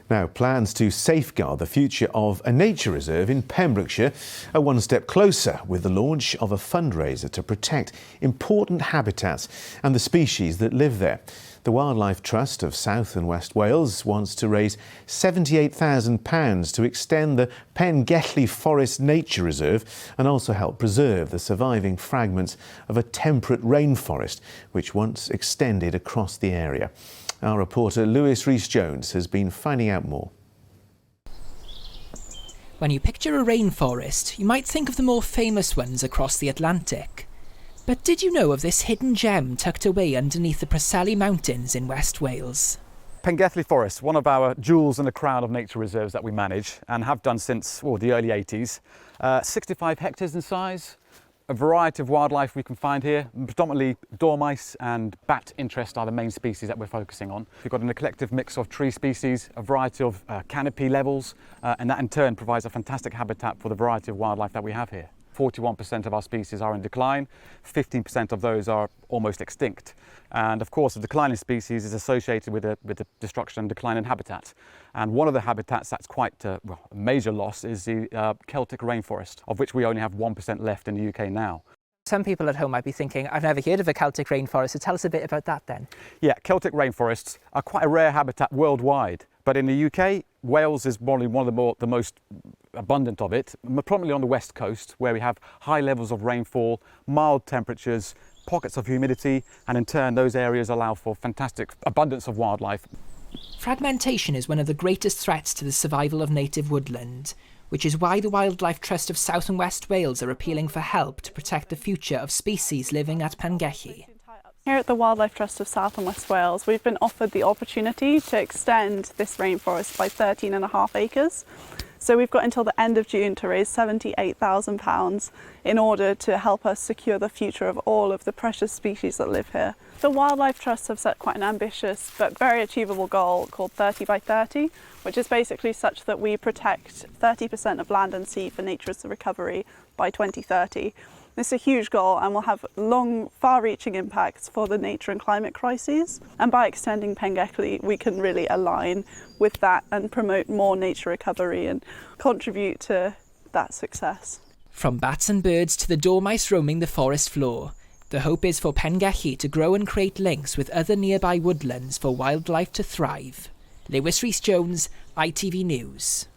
Now, plans to safeguard the future of a nature reserve in Pembrokeshire are one step closer with the launch of a fundraiser to protect important habitats and the species that live there. The Wildlife Trust of South and West Wales wants to raise £78,000 to extend the Pengelli Forest Nature Reserve and also help preserve the surviving fragments of a temperate rainforest which once extended across the area. Our reporter Lewis Rhys-Jones has been finding out more. When you picture a rainforest, you might think of the more famous ones across the Atlantic. But did you know of this hidden gem tucked away underneath the Preseli Mountains in West Wales? Pengelli Forest, one of our jewels in the crown of nature reserves that we manage and have done since the early 80s. 65 hectares in size, a variety of wildlife we can find here. Predominantly dormice and bat interest are the main species that we're focusing on. We've got an eclectic mix of tree species, a variety of canopy levels, and that in turn provides a fantastic habitat for the variety of wildlife that we have here. 41% of our species are in decline, 15% of those are almost extinct. And of course, the declining species is associated with the destruction and decline in habitat. And one of the habitats that's quite a major loss is the Celtic rainforest, of which we only have 1% left in the UK now. Some people at home might be thinking, I've never heard of a Celtic rainforest, so tell us a bit about that then. Yeah, Celtic rainforests are quite a rare habitat worldwide, but in the UK, Wales is probably one of the most abundant of it, prominently on the west coast, where we have high levels of rainfall, mild temperatures, pockets of humidity, and in turn those areas allow for fantastic abundance of wildlife. Fragmentation is one of the greatest threats to the survival of native woodland, which is why the Wildlife Trust of South and West Wales are appealing for help to protect the future of species living at Pengelli. Here at the Wildlife Trust of South and West Wales, we've been offered the opportunity to extend this rainforest by 13.5 acres. So we've got until the end of June to raise £78,000 in order to help us secure the future of all of the precious species that live here. The Wildlife Trust have set quite an ambitious but very achievable goal called 30 by 30, which is basically such that we protect 30% of land and sea for nature's recovery by 2030. This is a huge goal and will have long, far-reaching impacts for the nature and climate crises. And by extending Pengelli, we can really align with that and promote more nature recovery and contribute to that success. From bats and birds to the dormice roaming the forest floor, the hope is for Pengelli to grow and create links with other nearby woodlands for wildlife to thrive. Lewis Rhys-Jones, ITV News.